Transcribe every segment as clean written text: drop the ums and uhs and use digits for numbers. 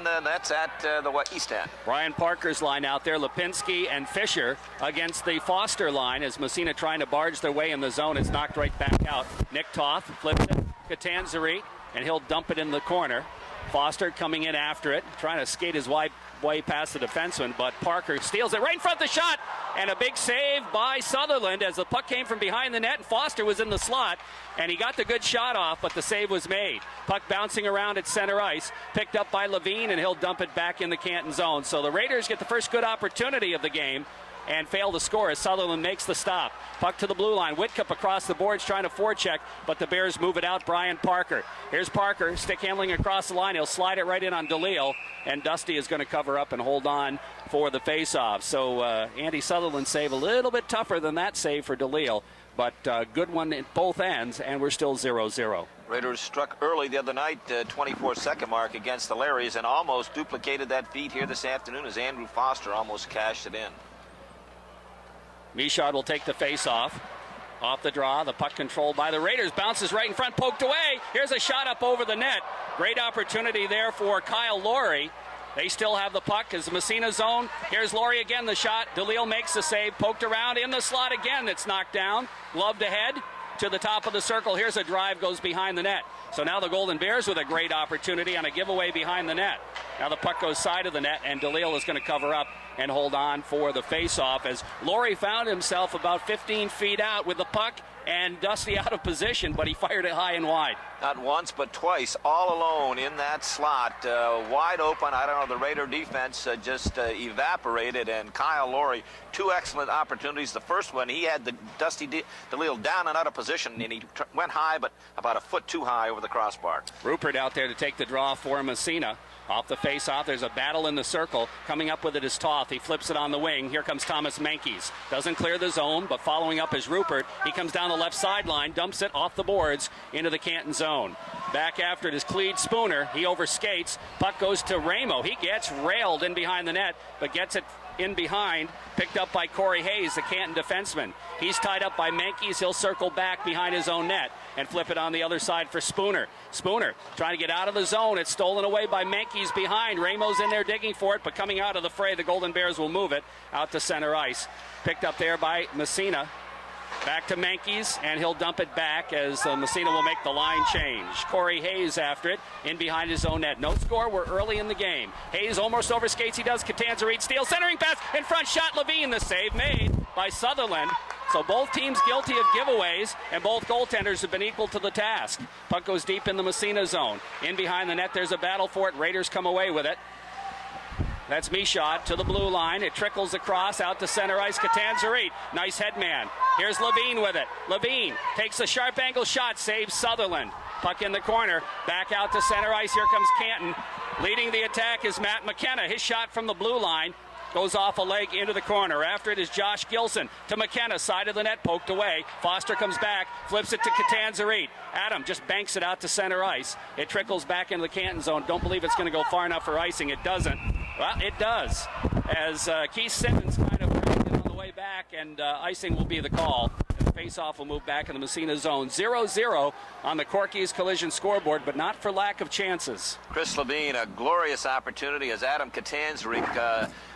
That's at the East End. Brian Parker's line out there. Lipinski and Fisher against the Foster line as Massena trying to barge their way in the zone. It's knocked right back out. Nick Toth flips it. Catanzari, and he'll dump it in the corner. Foster coming in after it, trying to skate his way past the defenseman, but Parker steals it right in front of the shot, and a big save by Sutherland as the puck came from behind the net, and Foster was in the slot, and he got the good shot off, but the save was made. Puck bouncing around at center ice, picked up by Levine, and he'll dump it back in the Canton zone. So the Raiders get the first good opportunity of the game and fail to score as Sutherland makes the stop. Puck to the blue line. Whitcup across the boards trying to forecheck, but the Bears move it out. Brian Parker. Here's Parker, stick handling across the line. He'll slide it right in on DeLille, and Dusty is going to cover up and hold on for the faceoff. So Andy Sutherland save a little bit tougher than that save for DeLille, but good one at both ends, and we're still 0-0. Raiders struck early the other night, 24-second mark against the Larrys, and almost duplicated that feat here this afternoon as Andrew Foster almost cashed it in. Michaud will take the face-off. Off the draw, the puck controlled by the Raiders. Bounces right in front, poked away. Here's a shot up over the net. Great opportunity there for Kyle Laurie. They still have the puck as the Massena zone. Here's Laurie again, the shot. DeLille makes the save, poked around in the slot again. It's knocked down. Gloved ahead to the top of the circle. Here's a drive, goes behind the net. So now the Golden Bears with a great opportunity on a giveaway behind the net. Now the puck goes side of the net, and DeLille is going to cover up and hold on for the face-off as Laurie found himself about 15 feet out with the puck and Dusty out of position, but he fired it high and wide. Not once, but twice, all alone in that slot, wide open. I don't know, the Raider defense just evaporated, and Kyle Laurie, two excellent opportunities. The first one, he had the Dusty DeLille down and out of position, and he went high, but about a foot too high over the crossbar. Rupert out there to take the draw for Massena. Off the face-off, there's a battle in the circle. Coming up with it is Toth. He flips it on the wing. Here comes Thomas Menkes. Doesn't clear the zone, but following up is Rupert. He comes down the left sideline, dumps it off the boards into the Canton zone. Back after it is Clede Spooner. He overskates. Puck goes to Ramo. He gets railed in behind the net, but gets it in behind, picked up by Corey Hayes, the Canton defenseman. He's tied up by Menkes. He'll circle back behind his own net and flip it on the other side for Spooner. Spooner trying to get out of the zone. It's stolen away by Menkes behind. Ramo's in there digging for it, but coming out of the fray, the Golden Bears will move it out to center ice. Picked up there by Massena. Back to Menkes, and he'll dump it back as Massena will make the line change. Corey Hayes after it, in behind his own net. No score, we're early in the game. Hayes almost overskates, he does. Catanzari steals, centering pass, in front shot, Levine, the save made by Sutherland. So both teams guilty of giveaways, and both goaltenders have been equal to the task. Puck goes deep in the Massena zone. In behind the net, there's a battle for it. Raiders come away with it. That's Michaud to the blue line. It trickles across out to center ice. Catanzari, nice headman. Here's Levine with it. Levine takes a sharp angle shot, saves Sutherland. Puck in the corner, back out to center ice. Here comes Canton. Leading the attack is Matt McKenna. His shot from the blue line goes off a leg into the corner. After it is Josh Gilson to McKenna, side of the net, poked away. Foster comes back, flips it to Catanzari. Adam just banks it out to center ice. It trickles back into the Canton zone. Don't believe it's going to go far enough for icing. It doesn't. Well, it does, as Keith Simmons kind of dragged it on the way back, and icing will be the call. The face-off will move back in the Massena zone. 0-0 on the Corky's Collision scoreboard, but not for lack of chances. Chris Levine, a glorious opportunity as Adam Catanzari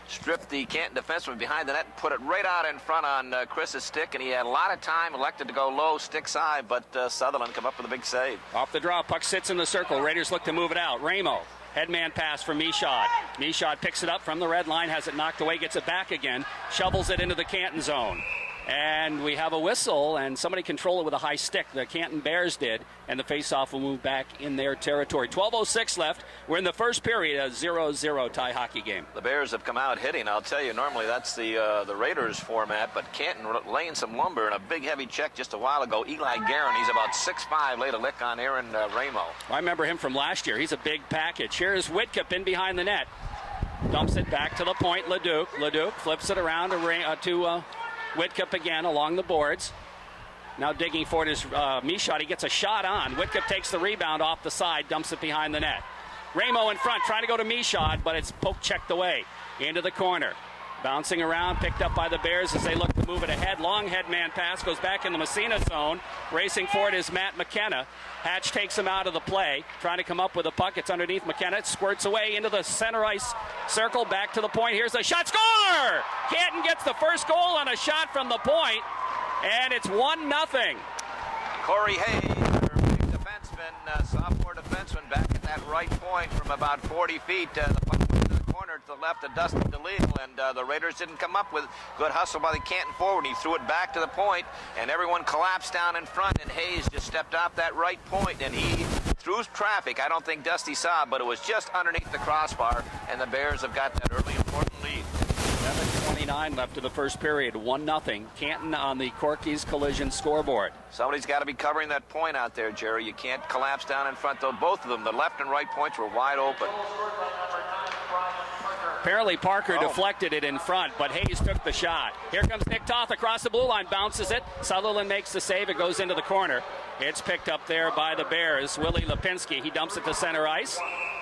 stripped the Canton defenseman behind the net and put it right out in front on Chris's stick, and he had a lot of time, elected to go low, stick side, but Sutherland come up with a big save. Off the draw, puck sits in the circle. Raiders look to move it out. Ramo. Headman pass for Michaud. Michaud picks it up from the red line, has it knocked away, gets it back again, shovels it into the Canton zone. And we have a whistle, and somebody controlled it with a high stick. The Canton Bears did, and the faceoff will move back in their territory. 12:06 left. We're in the first period, a 0-0 tie hockey game. The Bears have come out hitting. I'll tell you, normally that's the Raiders format, but Canton laying some lumber and a big heavy check just a while ago. Eli Guerin, he's about 6'5", laid a lick on Aaron Ramo. I remember him from last year. He's a big package. Here's Whitcup in behind the net. Dumps it back to the point, Leduc. Leduc flips it around to Whitcup again along the boards. Now digging for it is Michaud. He gets a shot on. Whitcup takes the rebound off the side, dumps it behind the net. Ramo in front, trying to go to Michaud, but it's poke checked away into the corner. Bouncing around, picked up by the Bears as they look to move it ahead. Long headman pass goes back in the Massena zone. Racing for it is Matt McKenna. Hatch takes him out of the play, trying to come up with a puck. It's underneath McKenna. It squirts away into the center ice circle, back to the point. Here's a shot. Score! Canton gets the first goal on a shot from the point, and it's 1-0. Corey Hayes, our defenseman, sophomore defenseman, back at that right point from about 40 feet. The puck went to the corner to the left of Dustin DeLille, and the Raiders didn't come up with good hustle by the Canton forward. He threw it back to the point, and everyone collapsed down in front, and Hayes just stepped off that right point, and he, through traffic, I don't think Dusty saw, but it was just underneath the crossbar, and the Bears have got that early important lead. 7:29 left of the first period. 1-0. Canton on the Corky's Collision scoreboard. Somebody's got to be covering that point out there, Jerry. You can't collapse down in front, though. Both of them, the left and right points, were wide open. Apparently Parker deflected it in front, but Hayes took the shot. Here comes Nick Toth across the blue line, bounces it. Sutherland makes the save. It goes into the corner. It's picked up there by the Bears. Willie Lipinski, he dumps it to center ice.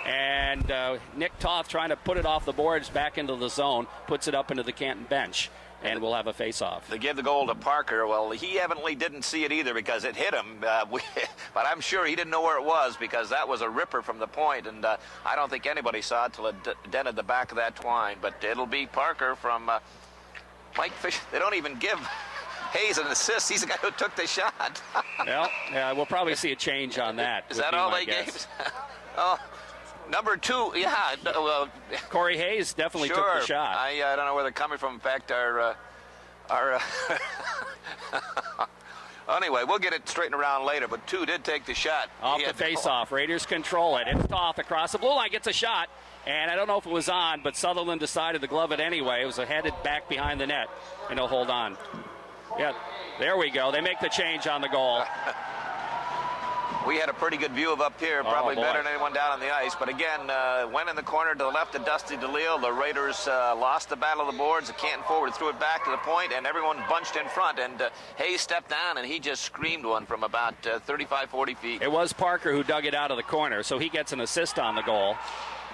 And Nick Toth trying to put it off the boards back into the zone, puts it up into the Canton bench. And we'll have a face-off. They give the goal to Parker. Well, he evidently didn't see it either because it hit him. But I'm sure he didn't know where it was because that was a ripper from the point. And I don't think anybody saw it till it dented the back of that twine. But it'll be Parker from Mike Fish. They don't even give Hayes an assist. He's the guy who took the shot. Well, yeah, we'll probably see a change on that. Is that all they gave? Oh. Number 2, yeah. Corey Hayes definitely sure. took the shot. I don't know where they're coming from. In fact, our anyway, we'll get it straightened around later, but 2 did take the shot. Off the face-off. Raiders control it. It's Toth across the blue line, gets a shot, and I don't know if it was on, but Sutherland decided to glove it anyway. It was headed back behind the net, and he'll hold on. Yeah, there we go. They make the change on the goal. We had a pretty good view of up here, probably better than anyone down on the ice. But again, went in the corner to the left of Dusty DeLille. The Raiders lost the battle of the boards. The Canton forward threw it back to the point, and everyone bunched in front. And Hayes stepped down, and he just screamed one from about 35, 40 feet. It was Parker who dug it out of the corner, so he gets an assist on the goal.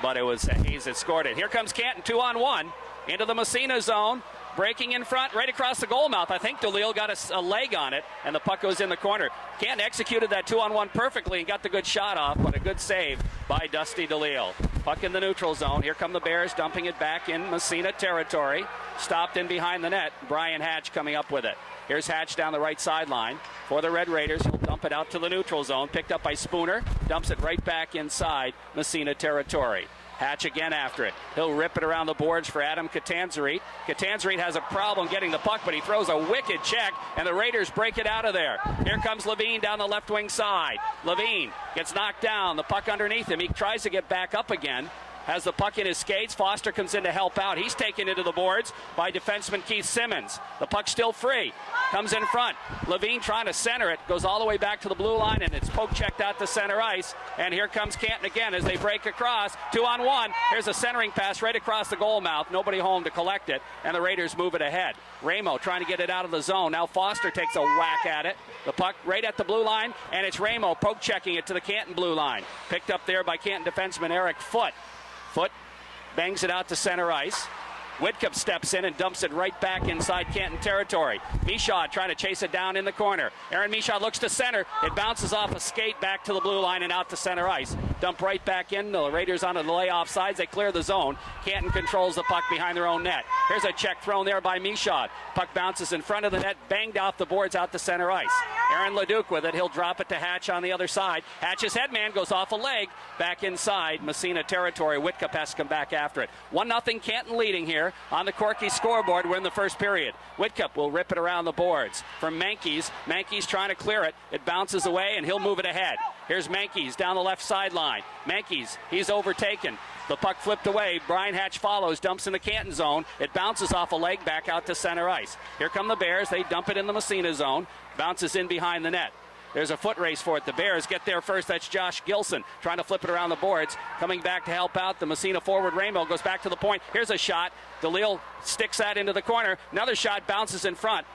But it was Hayes that scored it. Here comes Canton 2-on-1 into the Massena zone. Breaking in front, right across the goal mouth. I think DeLille got a leg on it, and the puck goes in the corner. Canton executed that 2-on-1 perfectly and got the good shot off, but a good save by Dusty DeLille. Puck in the neutral zone. Here come the Bears dumping it back in Massena territory. Stopped in behind the net. Brian Hatch coming up with it. Here's Hatch down the right sideline for the Red Raiders. He'll dump it out to the neutral zone. Picked up by Spooner. Dumps it right back inside Massena territory. Hatch again after it. He'll rip it around the boards for Adam Catanzarite. Catanzarite has a problem getting the puck, but he throws a wicked check, and the Raiders break it out of there. Here comes Levine down the left wing side. Levine gets knocked down. The puck underneath him. He tries to get back up again. Has the puck in his skates. Foster comes in to help out. He's taken into the boards by defenseman Keith Simmons. The puck's still free. Comes in front. Levine trying to center it. Goes all the way back to the blue line, and it's poke checked out to center ice. And here comes Canton again as they break across. 2-on-1. Here's a centering pass right across the goal mouth. Nobody home to collect it, and the Raiders move it ahead. Ramo trying to get it out of the zone. Now Foster takes a whack at it. The puck right at the blue line, and it's Ramo poke checking it to the Canton blue line. Picked up there by Canton defenseman Eric Foote. Foote bangs it out to center ice. Whitcup steps in and dumps it right back inside Canton territory. Michaud trying to chase it down in the corner. Aaron Michaud looks to center. It bounces off a skate back to the blue line and out to center ice. Dump right back in. The Raiders onto the layoff sides. They clear the zone. Canton controls the puck behind their own net. Here's a check thrown there by Michaud. Puck bounces in front of the net, banged off the boards out to center ice. Aaron Leduc with it. He'll drop it to Hatch on the other side. Hatch's headman goes off a leg back inside Massena territory. Whitcup has to come back after it. 1-0 Canton leading here on the Corky scoreboard. We're in the first period. Whitcup will rip it around the boards from Mankies. Mankies trying to clear it. It bounces away, and he'll move it ahead. Here's Mankies down the left sideline. Mankies, he's overtaken. The puck flipped away. Brian Hatch follows, dumps in the Canton zone. It bounces off a leg back out to center ice. Here come the Bears. They dump it in the Massena zone. Bounces in behind the net. There's a foot race for it. The Bears get there first. That's Josh Gilson trying to flip it around the boards. Coming back to help out. The Massena forward, Ramo, goes back to the point. Here's a shot. DeLille sticks that into the corner. Another shot bounces in front.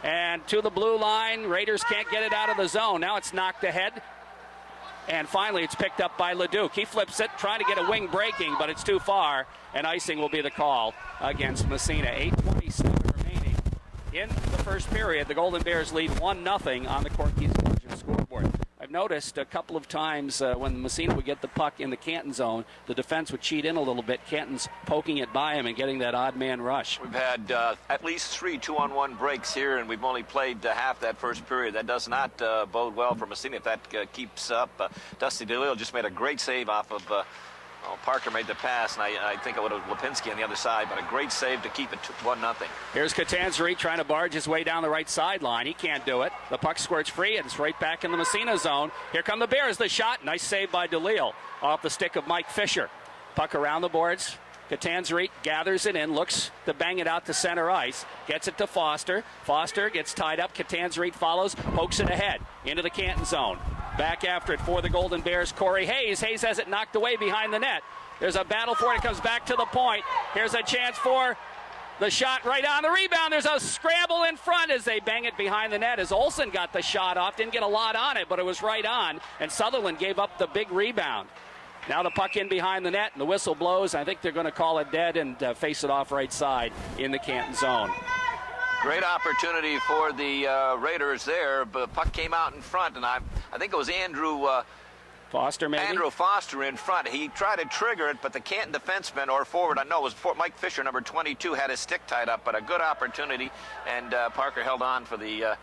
And to the blue line. Raiders can't get it out of the zone. Now it's knocked ahead. And finally, it's picked up by Leduc. He flips it, trying to get a wing breaking, but it's too far, and icing will be the call against Massena. 8:27 remaining in the first period. The Golden Bears lead 1-0 on the Corky's Collision scoreboard. I've noticed a couple of times when Massena would get the puck in the Canton zone, the defense would cheat in a little bit. Canton's poking it by him and getting that odd man rush. We've had at least 3 2-on-1 breaks here, and we've only played half that first period. That does not bode well for Massena if that keeps up. Dusty DeLille just made a great save off of Parker made the pass, and I think it would have Lipinski on the other side, but a great save to keep it 1-0. Here's Catanzari trying to barge his way down the right sideline. He can't do it. The puck squirts free, and it's right back in the Massena zone. Here come the Bears. The shot. Nice save by DeLille off the stick of Mike Fisher. Puck around the boards. Catanzari gathers it in, looks to bang it out to center ice, gets it to Foster. Foster gets tied up. Catanzari follows, pokes it ahead into the Canton zone. Back after it for the Golden Bears, Corey Hayes. Hayes has it knocked away behind the net. There's a battle for it. It comes back to the point. Here's a chance for the shot right on the rebound. There's a scramble in front as they bang it behind the net as Olsen got the shot off. Didn't get a lot on it, but it was right on, and Sutherland gave up the big rebound. Now the puck in behind the net, and the whistle blows. I think they're going to call it dead and face it off right side in the Canton zone. Great opportunity for the Raiders there, but puck came out in front, and I think it was Andrew Foster, maybe? Andrew Foster in front. He tried to trigger it, but the Canton defenseman or forward, I know it was Mike Fisher, number 22, had his stick tied up, but a good opportunity, and Parker held on for the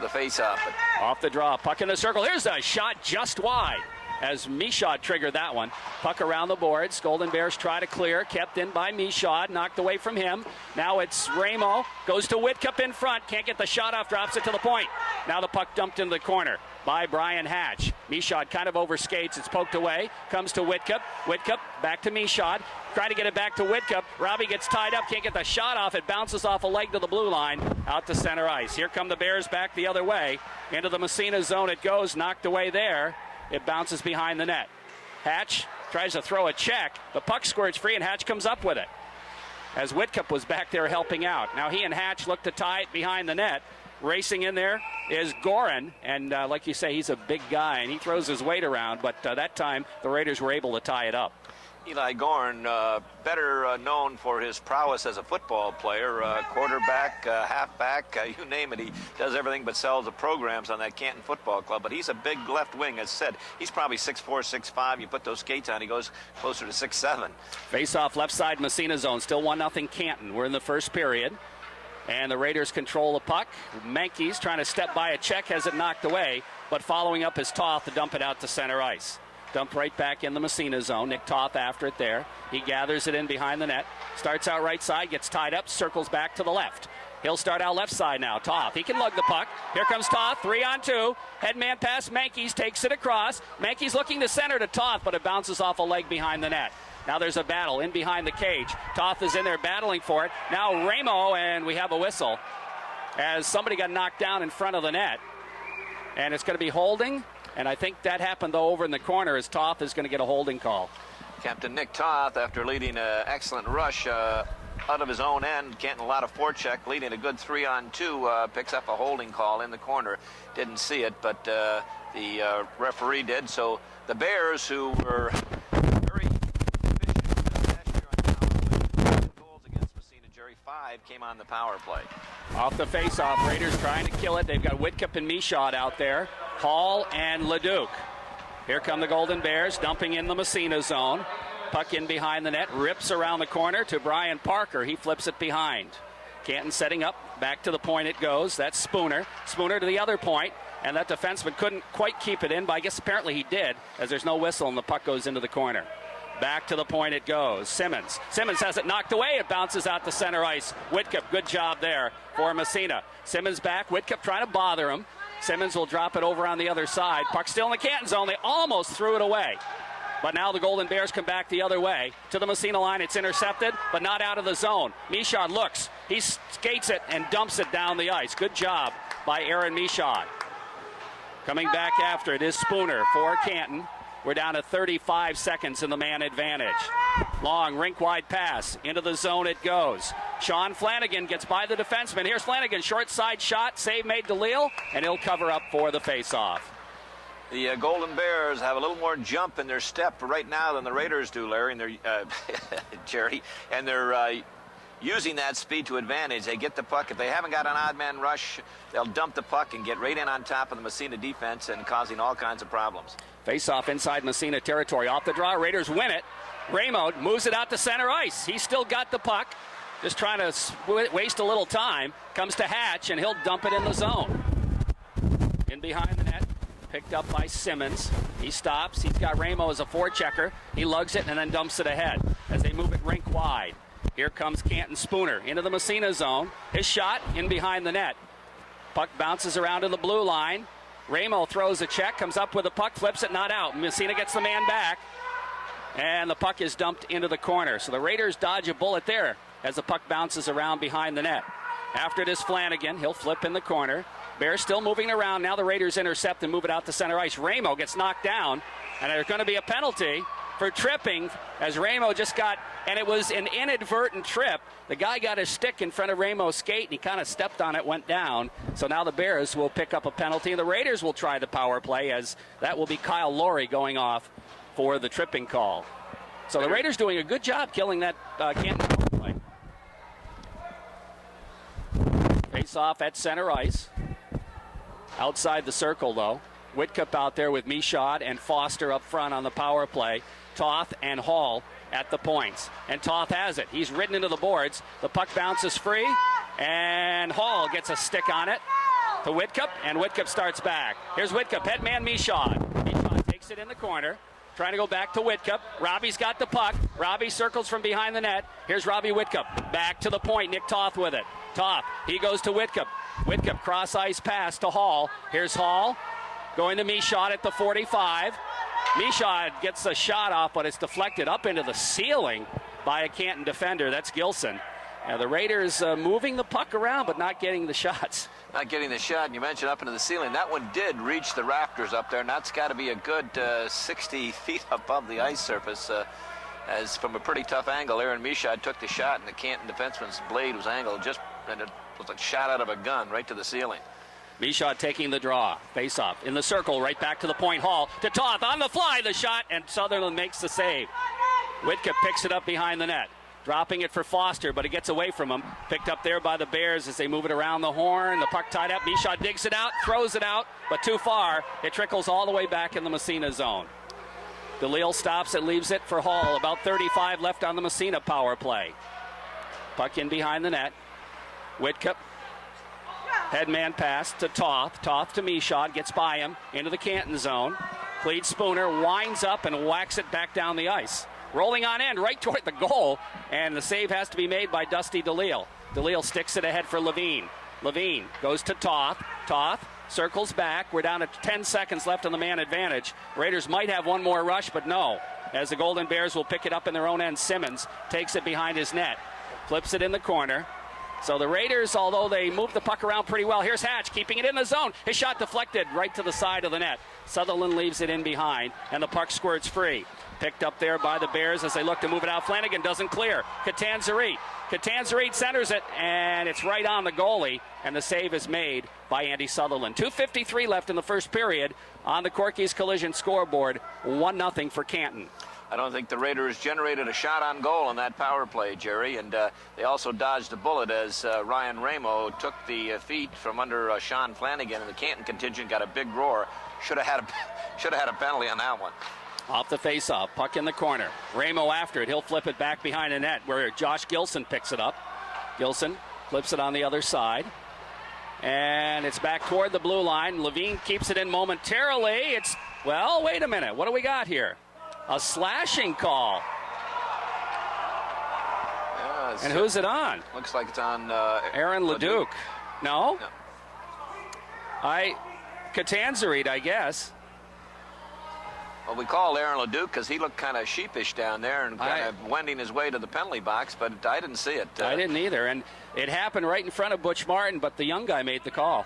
face-off. Off the draw, puck in the circle. Here's a shot just wide as Michaud triggered that one. Puck around the boards. Golden Bears try to clear. Kept in by Michaud. Knocked away from him. Now it's Ramo. Goes to Whitcup in front. Can't get the shot off. Drops it to the point. Now the puck dumped into the corner by Brian Hatch. Michaud kind of overskates. It's poked away. Comes to Whitcup. Whitcup back to Michaud. Trying to get it back to Whitcup. Robbie gets tied up. Can't get the shot off. It bounces off a leg to the blue line. Out to center ice. Here come the Bears back the other way. Into the Massena zone it goes. Knocked away there. It bounces behind the net. Hatch tries to throw a check. The puck squirts free, and Hatch comes up with it. As Whitcup was back there helping out. Now he and Hatch look to tie it behind the net. Racing in there is Gorin, and like you say, he's a big guy, and he throws his weight around, but that time the Raiders were able to tie it up. Eli Gorin, better known for his prowess as a football player, quarterback, halfback, you name it. He does everything but sells the programs on that Canton Football Club. But he's a big left wing, as said. He's probably 6'4", 6'5". You put those skates on, he goes closer to 6'7". Face-off left side Massena zone, still 1-0 Canton. We're in the first period. And the Raiders control the puck. Mankey's trying to step by a check, has it knocked away, but following up his Toth to dump it out to center ice. Dumped right back in the Massena zone. Nick Toth after it there. He gathers it in behind the net. Starts out right side, gets tied up, circles back to the left. He'll start out left side now. Toth, he can lug the puck. Here comes Toth, 3-on-2. Headman pass, Mankey's takes it across. Mankey's looking to center to Toth, but it bounces off a leg behind the net. Now there's a battle in behind the cage. Toth is in there battling for it. Now Ramo, and we have a whistle as somebody got knocked down in front of the net. And it's going to be holding. And I think that happened, though, over in the corner as Toth is going to get a holding call. Captain Nick Toth, after leading an excellent rush out of his own end, getting a lot of forecheck, leading a good 3-on-2, picks up a holding call in the corner. Didn't see it, but the referee did. So the Bears, who were very efficient last year on the power play, goals against Massena, Jerry 5 came on the power play. Off the face-off, Raiders trying to kill it. They've got Whitcup and Michaud out there. Hall and Leduc. Here come the Golden Bears, dumping in the Massena zone. Puck in behind the net, rips around the corner to Brian Parker. He flips it behind. Canton setting up, back to the point it goes. That's Spooner. Spooner to the other point, and that defenseman couldn't quite keep it in, but I guess apparently he did, as there's no whistle and the puck goes into the corner. Back to the point it goes. Simmons. Simmons has it knocked away. It bounces out to center ice. Whitcup, good job there for Massena. Simmons back. Whitcup trying to bother him. Simmons will drop it over on the other side. Puck still in the Canton zone. They almost threw it away. But now the Golden Bears come back the other way. To the Massena line. It's intercepted, but not out of the zone. Michaud looks. He skates it and dumps it down the ice. Good job by Aaron Michaud. Coming back after it is Spooner for Canton. We're down to 35 seconds in the man advantage. Long rink-wide pass. Into the zone it goes. Sean Flanagan gets by the defenseman. Here's Flanagan. Short side shot. Save made to Leal. And he'll cover up for the face-off. The Golden Bears have a little more jump in their step right now than the Raiders do, Larry, and they're Jerry, and they're using that speed to advantage. They get the puck. If they haven't got an odd man rush, they'll dump the puck and get right in on top of the Massena defense and causing all kinds of problems. Face-off inside Massena territory. Off the draw, Raiders win it. Ramo moves it out to center ice. He's still got the puck. Just trying to waste a little time. Comes to Hatch, and he'll dump it in the zone. In behind the net. Picked up by Simmons. He stops. He's got Ramo as a forechecker. He lugs it and then dumps it ahead as they move it rink wide. Here comes Canton Spooner into the Massena zone. His shot in behind the net. Puck bounces around to the blue line. Ramo throws a check, comes up with a puck, flips it, not out. Massena gets the man back. And the puck is dumped into the corner. So the Raiders dodge a bullet there as the puck bounces around behind the net. After it is Flanagan. He'll flip in the corner. Bears still moving around. Now the Raiders intercept and move it out to center ice. Ramo gets knocked down, and there's going to be a penalty for tripping as Ramo just got, and it was an inadvertent trip. The guy got his stick in front of Ramo's skate, and he kind of stepped on it, went down. So now the Bears will pick up a penalty, and the Raiders will try the power play, as that will be Kyle Laurie going off for the tripping call. So the Raiders doing a good job killing that Canton power play. Face off at center ice. Outside the circle, though. Whitcup out there with Michaud and Foster up front on the power play. Toth and Hall at the points. And Toth has it. He's ridden into the boards. The puck bounces free, and Hall gets a stick on it to Whitcup, and Whitcup starts back. Here's Whitcup, headman Michaud. Michaud takes it in the corner, trying to go back to Whitcup. Robbie's got the puck. Robbie circles from behind the net. Here's Robbie Whitcup. Back to the point. Nick Toth with it. Toth, he goes to Whitcup. Whitcup cross-ice pass to Hall. Here's Hall going to Michaud at the 45. Michaud gets a shot off, but it's deflected up into the ceiling by a Canton defender. That's Gilson. Now the Raiders moving the puck around, but not getting the shots. Not getting the shot, and you mentioned up into the ceiling. That one did reach the rafters up there, and that's got to be a good 60 feet above the ice surface. As from a pretty tough angle, Aaron Michaud took the shot, and the Canton defenseman's blade was angled just, and it was like shot out of a gun right to the ceiling. Michaud taking the draw. Face off in the circle, right back to the point. Hall to Toth on the fly, the shot, and Sutherland makes the save. Whitcup picks it up behind the net. Dropping it for Foster, but it gets away from him. Picked up there by the Bears as they move it around the horn. The puck tied up. Michaud digs it out, throws it out, but too far. It trickles all the way back in the Massena zone. DeLille stops it, leaves it for Hall. About 35 left on the Massena power play. Puck in behind the net. Whitcup. Headman pass to Toth. Toth to Michaud. Gets by him into the Canton zone. Clede Spooner winds up and whacks it back down the ice. Rolling on end right toward the goal, and the save has to be made by Dusty DeLille. DeLille sticks it ahead for Levine. Levine goes to Toth. Toth circles back. We're down to 10 seconds left on the man advantage. Raiders might have one more rush, but no. As the Golden Bears will pick it up in their own end, Simmons takes it behind his net. Flips it in the corner. So the Raiders, although they move the puck around pretty well, here's Hatch keeping it in the zone. His shot deflected right to the side of the net. Sutherland leaves it in behind, and the puck squirts free. Picked up there by the Bears as they look to move it out. Flanagan doesn't clear. Catanzarite centers it, and it's right on the goalie, and the save is made by Andy Sutherland. 2:53 left in the first period on the Corky's Collision scoreboard. 1-0 for Canton. I don't think the Raiders generated a shot on goal on that power play, Jerry, and they also dodged a bullet as Ryan Ramo took the feet from under Sean Flanagan, and the Canton contingent got a big roar. Should have had a penalty on that one. Off the face-off, puck in the corner. Ramo after it. He'll flip it back behind the net where Josh Gilson picks it up. Gilson flips it on the other side. And it's back toward the blue line. Levine keeps it in momentarily. Well, wait a minute. What do we got here? A slashing call. Yeah, and who's it on? Looks like it's on Aaron Leduc. No? Catanzarite, I guess. Well, we called Aaron Leduc because he looked kind of sheepish down there and kind of wending his way to the penalty box, but I didn't see it. I didn't either, and it happened right in front of Butch Martin, but the young guy made the call.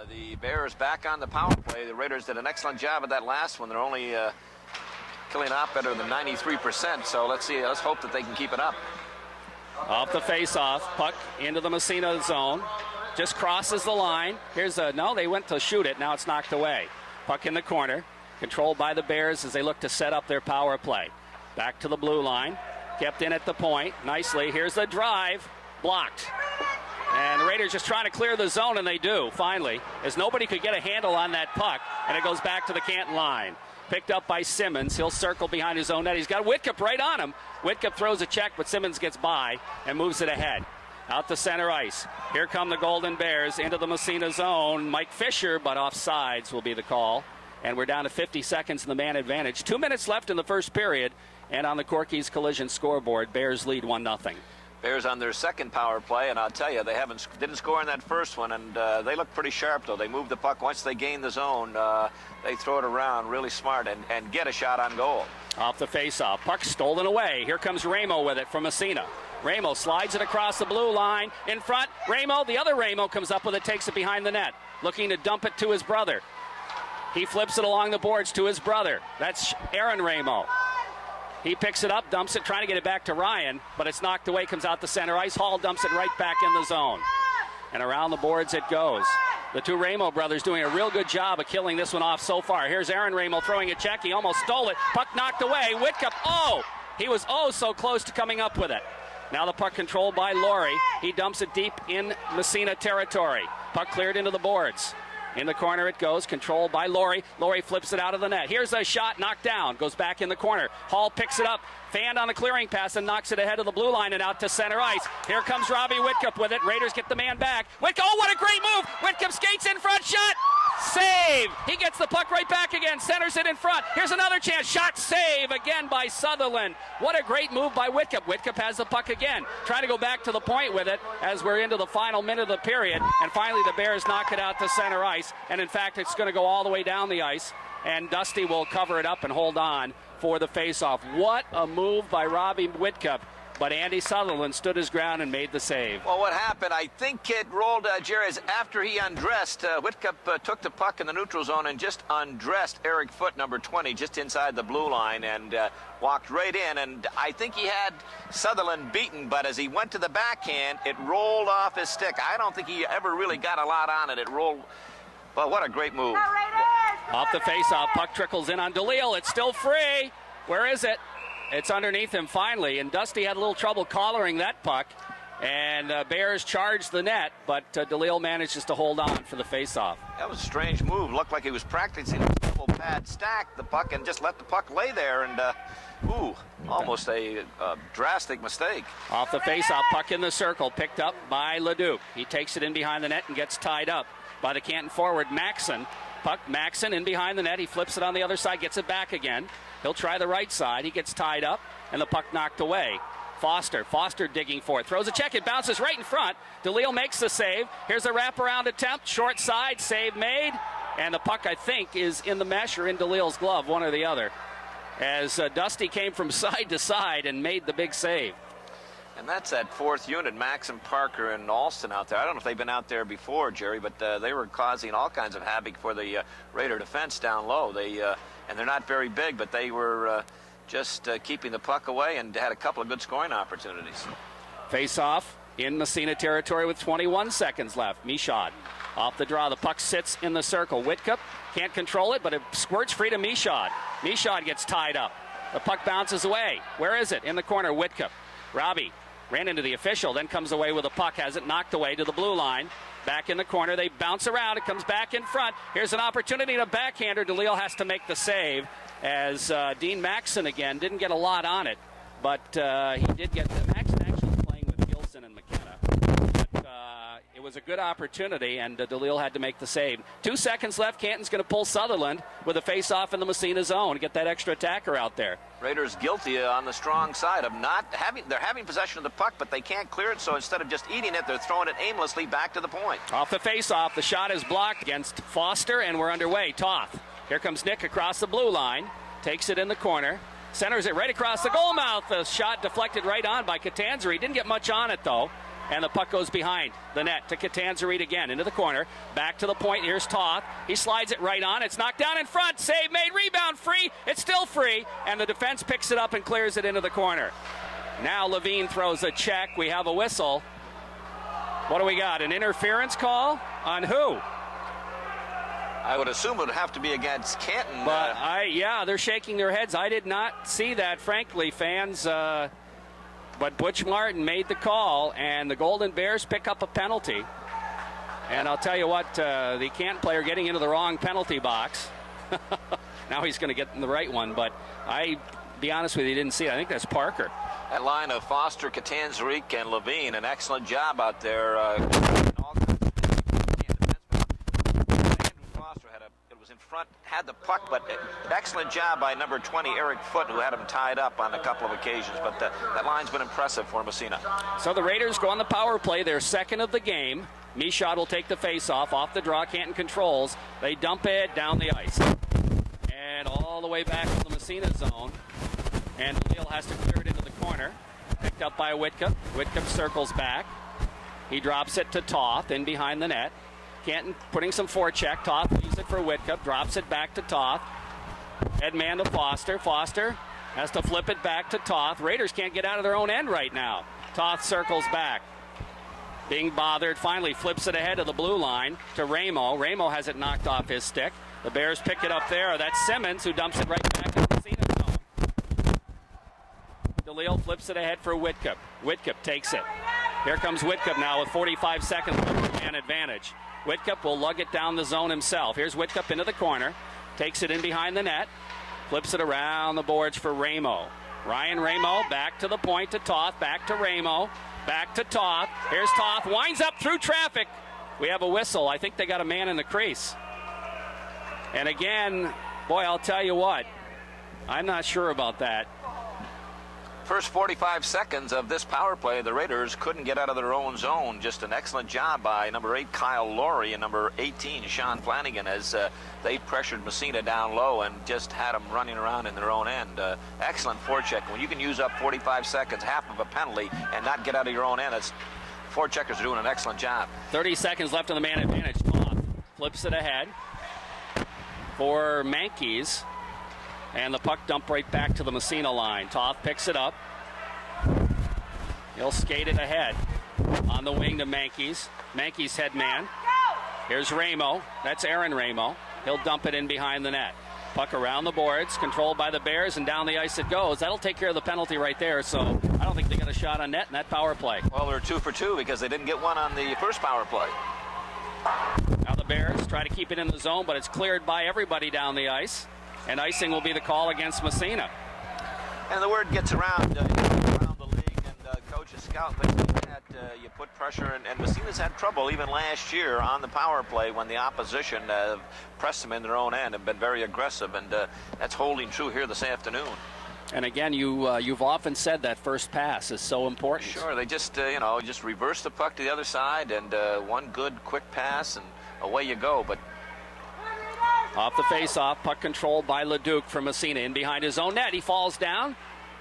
The Bears back on the power play. The Raiders did an excellent job of that last one. They're only killing out better than 93%, so let's hope that they can keep it up. Off the face-off, puck into the Massena zone. just crosses the line. No, they went to shoot it. Now it's knocked away. Puck in the corner, controlled by the Bears as they look to set up their power play. Back to the blue line, kept in at the point nicely. Here's the drive, blocked. And the Raiders just trying to clear the zone, and they do, finally, as nobody could get a handle on that puck, and it goes back to the Canton line. Picked up by Simmons. He'll circle behind his own net. He's got Whitcup right on him. Whitcup throws a check, but Simmons gets by and moves it ahead. Out to center ice. Here come the Golden Bears into the Massena zone. Mike Fisher, but offsides will be the call. And we're down to 50 seconds in the man advantage. 2 minutes left in the first period. And on the Corky's Collision scoreboard, Bears lead 1-0. Bears on their second power play, and I'll tell you, they didn't score in that first one, and they look pretty sharp, though. They move the puck. Once they gain the zone, they throw it around really smart and get a shot on goal. Off the faceoff. Puck stolen away. Here comes Ramo with it from Massena. Ramo slides it across the blue line. In front, Ramo, the other Ramo comes up with it, takes it behind the net, looking to dump it to his brother. He flips it along the boards to his brother. That's Aaron Ramo. He picks it up, dumps it, trying to get it back to Ryan, but it's knocked away, comes out to center ice. Hall dumps it right back in the zone. And around the boards it goes. The two Ramo brothers doing a real good job of killing this one off so far. Here's Aaron Ramo throwing a check. He almost stole it. Puck knocked away. Whitcup, he was so close to coming up with it. Now the puck controlled by Laurie. He dumps it deep in Massena territory. Puck cleared into the boards. In the corner it goes, controlled by Laurie. Laurie flips it out of the net. Here's a shot, knocked down, goes back in the corner. Hall picks it up, fanned on the clearing pass and knocks it ahead of the blue line and out to center ice. Here comes Robbie Whitcup with it. Raiders get the man back. Whitcup, what a great move! Whitcup skates in front, shot! Save! He gets the puck right back again, centers it in front. Here's another chance, shot, save again by Sutherland. What a great move by Whitcup. Whitcup has the puck again, trying to go back to the point with it as we're into the final minute of the period. And finally the Bears knock it out to center ice. And in fact, it's going to go all the way down the ice. And Dusty will cover it up and hold on for the faceoff. What a move by Robbie Whitcup. But Andy Sutherland stood his ground and made the save. Well, what happened, I think it rolled, Jerry, is after he undressed, Whitcup took the puck in the neutral zone and just undressed Eric Foote, number 20, just inside the blue line and walked right in. And I think he had Sutherland beaten, but as he went to the backhand, it rolled off his stick. I don't think he ever really got a lot on it. It rolled. Well, what a great move. Off the faceoff, puck trickles in on DeLille. It's still free. Where is it? It's underneath him finally, and Dusty had a little trouble collaring that puck, and Bears charged the net, but DeLille manages to hold on for the faceoff. That was a strange move. Looked like he was practicing a double pad stack, the puck, and just let the puck lay there, and almost a drastic mistake. Off the faceoff, puck in the circle, picked up by Leduc. He takes it in behind the net and gets tied up by the Canton forward, Maxson. Puck, Maxson in behind the net. He flips it on the other side, gets it back again. He'll try the right side. He gets tied up, and the puck knocked away. Foster digging for it. Throws a check. It bounces right in front. DeLille makes the save. Here's a wraparound attempt. Short side. Save made. And the puck, I think, is in the mesh or in DeLille's glove, one or the other, as Dusty came from side to side and made the big save. And that's that fourth unit, Maxim, Parker, and Alston out there. I don't know if they've been out there before, Jerry, but they were causing all kinds of havoc for the Raider defense down low. And they're not very big, but they were just keeping the puck away and had a couple of good scoring opportunities. Face off in Massena territory with 21 seconds left. Michaud off the draw. The puck sits in the circle. Whitcup can't control it, but it squirts free to Michaud. Michaud gets tied up. The puck bounces away. Where is it? In the corner, Whitcup. Robbie ran into the official, then comes away with a puck, has it knocked away to the blue line. Back in the corner, they bounce around, it comes back in front. Here's an opportunity to backhander. DeLille has to make the save as Dean Maxson again didn't get a lot on it, but he did get Maxson actually playing with Gilson and McKenna. But it was a good opportunity, and DeLille had to make the save. 2 seconds left. Canton's going to pull Sutherland with a face-off in the Massena zone, get that extra attacker out there. Raiders guilty on the strong side of they're having possession of the puck, but they can't clear it, so instead of just eating it, they're throwing it aimlessly back to the point. Off the face-off, the shot is blocked against Foster, and we're underway. Toth. Here comes Nick across the blue line, takes it in the corner, centers it right across the goal mouth. The shot deflected right on by Catanzari. Didn't get much on it, though. And the puck goes behind the net to Catanzari again, into the corner, back to the point. Here's Toth. He slides it right on. It's knocked down in front. Save made, rebound free. It's still free, and the defense picks it up and clears it into the corner. Now Levine throws a check. We have a whistle. What do we got? An interference call on who? I would assume it would have to be against Canton. But yeah, they're shaking their heads. I did not see that, frankly, fans. But Butch Martin made the call, and the Golden Bears pick up a penalty. And I'll tell you what, the Canton player getting into the wrong penalty box. Now he's going to get in the right one, but be honest with you, didn't see it. I think that's Parker. That line of Foster, Catanzaric, and Levine, an excellent job out there. Foster was in front, had the puck, but excellent job by number 20, Eric Foote, who had him tied up on a couple of occasions. But that line's been impressive for Massena. So the Raiders go on the power play. They're second of the game. Michaud will take the face-off. Off the draw, Canton controls. They dump it down the ice. And all the way back to the Massena zone. And Leal has to clear it into the corner. Picked up by Whitcup. Whitcup circles back. He drops it to Toth in behind the net. Canton putting some forecheck. Toth leaves it for Whitcup. Drops it back to Toth. Head man to Foster. Foster has to flip it back to Toth. Raiders can't get out of their own end right now. Toth circles back. Being bothered, finally flips it ahead of the blue line to Ramo. Ramo has it knocked off his stick. The Bears pick it up there. That's Simmons, who dumps it right back in the Massena zone. DeLille flips it ahead for Whitcup. Whitcup takes it. Here comes Whitcup now with 45 seconds man advantage. Whitcup will lug it down the zone himself. Here's Whitcup into the corner. Takes it in behind the net. Flips it around the boards for Ramo. Ryan Ramo back to the point to Toth. Back to Ramo. Back to Toth. Here's Toth. Winds up through traffic. We have a whistle. I think they got a man in the crease. And again, boy, I'll tell you what. I'm not sure about that. First 45 seconds of this power play, the Raiders couldn't get out of their own zone. Just an excellent job by number 8, Kyle Laurie, and number 18, Sean Flanagan, as they pressured Massena down low and just had them running around in their own end. Excellent forecheck. When you can use up 45 seconds, half of a penalty, and not get out of your own end, forecheckers are doing an excellent job. 30 seconds left on the man advantage. Toth flips it ahead for Mankeys. And the puck dumped right back to the Massena line. Toth picks it up. He'll skate it ahead on the wing to Mankeys. Mankeys head man. Here's Ramo. That's Aaron Ramo. He'll dump it in behind the net. Puck around the boards, controlled by the Bears, and down the ice it goes. That'll take care of the penalty right there, so I don't think they got a shot on net in that power play. Well, they're 2 for 2 because they didn't get one on the first power play. Now the Bears try to keep it in the zone, but it's cleared by everybody down the ice. And icing will be the call against Massena. And the word gets around the league, and coaches scout things like that. You put pressure, and Massena's had trouble even last year on the power play when the opposition pressed them in their own end and been very aggressive, and that's holding true here this afternoon. And again, you've often said that first pass is so important. Sure, they just just reverse the puck to the other side, and one good quick pass, and away you go. But off the face-off, puck controlled by Leduc from Massena in behind his own net. He falls down,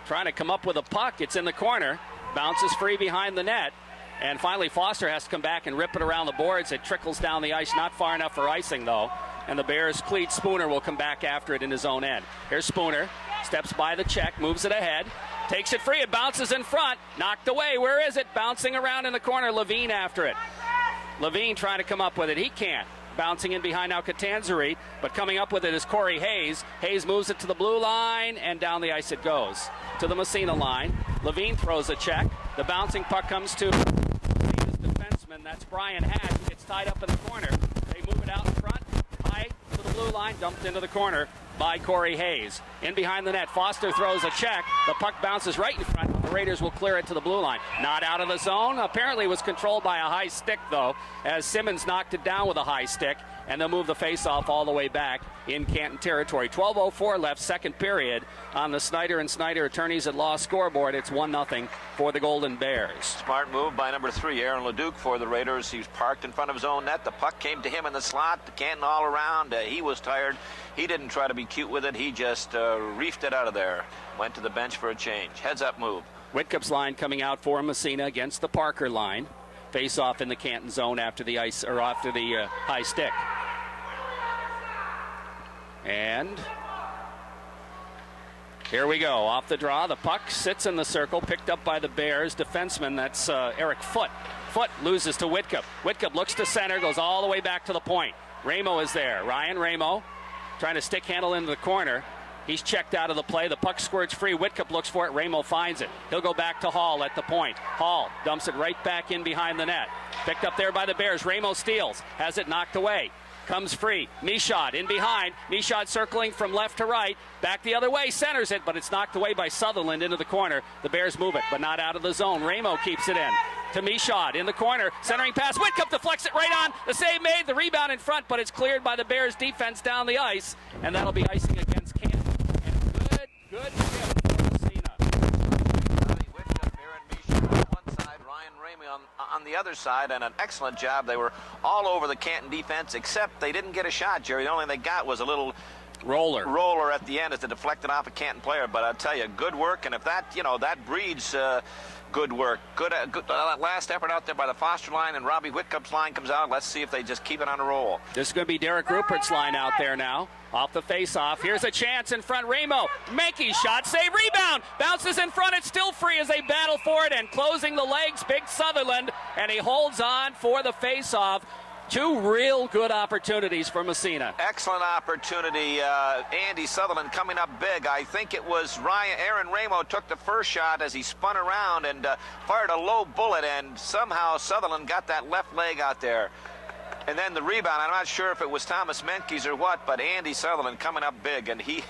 trying to come up with a puck. It's in the corner, bounces free behind the net, and finally Foster has to come back and rip it around the boards. It trickles down the ice, not far enough for icing though. And the Bears' Cleat Spooner will come back after it in his own end. Here's Spooner, steps by the check, moves it ahead, takes it free, it bounces in front, knocked away. Where is it? Bouncing around in the corner, Levine after it. Levine trying to come up with it, he can't. Bouncing in behind now Catanzari, but coming up with it is Corey Hayes. Hayes moves it to the blue line, and down the ice it goes. To the Massena line. Levine throws a check. The bouncing puck comes to Massena's defenseman. That's Brian Hatch, who gets tied up in the corner. They move it out in front, high to the blue line, dumped into the corner by Corey Hayes. In behind the net, Foster throws a check. The puck bounces right in front. The Raiders will clear it to the blue line. Not out of the zone. Apparently was controlled by a high stick, though, as Simmons knocked it down with a high stick, and they'll move the face-off all the way back in Canton territory. 12:04 left, second period on the Snyder and Snyder Attorneys at Law scoreboard. It's 1-0 for the Golden Bears. Smart move by number 3, Aaron Leduc, for the Raiders. He was parked in front of his own net. The puck came to him in the slot. The Canton all around. He was tired. He didn't try to be cute with it. He just reefed it out of there. Went to the bench for a change. Heads-up move. Whitcup's line coming out for Massena against the Parker line. Face off in the Canton zone after the ice, or after the high stick. Here we go. Off the draw, the puck sits in the circle, picked up by the Bears defenseman. That's Eric Foote. Foote loses to Whitcup. Whitcup looks to center, goes all the way back to the point. Ramo is there. Ryan Ramo trying to stick handle into the corner. He's checked out of the play. The puck squirts free. Whitcup looks for it. Ramo finds it. He'll go back to Hall at the point. Hall dumps it right back in behind the net. Picked up there by the Bears. Ramo steals. Has it knocked away. Comes free. Michaud in behind. Michaud circling from left to right. Back the other way. Centers it, but it's knocked away by Sutherland into the corner. The Bears move it, but not out of the zone. Ramo keeps it in. To Michaud in the corner. Centering pass. Whitcup deflects it right on. The save made. The rebound in front, but it's cleared by the Bears defense down the ice. And that'll be icing against Canton. And good shift for Massena. Whitcup, Aaron Michaud on one side, Ryan Ramey on the other side, and an excellent job. They were all over the Canton defense, except they didn't get a shot, Jerry. The only thing they got was a little roller at the end as it deflected off a Canton player. But I'll tell you, good work, and if that, that breeds good work. Good last effort out there by the Foster line, and Robbie Whitcup's line comes out. Let's see if they just keep it on a roll. This is going to be Derek Rupert's line out there now. Off the face-off. Here's a chance in front. Ramo. Mankey shot. Save. Rebound. Bounces in front. It's still free as they battle for it. And closing the legs, Big Sutherland. And he holds on for the face-off. Two real good opportunities for Massena. Excellent opportunity. Andy Sutherland coming up big. I think it was Aaron Ramo took the first shot as he spun around and fired a low bullet, and somehow Sutherland got that left leg out there. And then the rebound, I'm not sure if it was Thomas Menkes or what, but Andy Sutherland coming up big, and he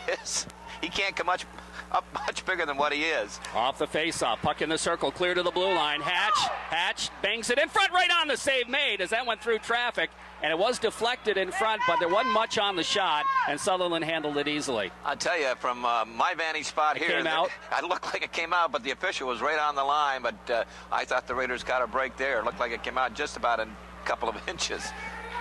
can't come up much bigger than what he is. Off the face-off, puck in the circle, clear to the blue line. Hatch bangs it in front, right on the save made as that went through traffic, and it was deflected in front, but there wasn't much on the shot, and Sutherland handled it easily. I'll tell you, from my vantage spot here, came out. It looked like it came out, but the official was right on the line, but I thought the Raiders got a break there. It looked like it came out just about a couple of inches.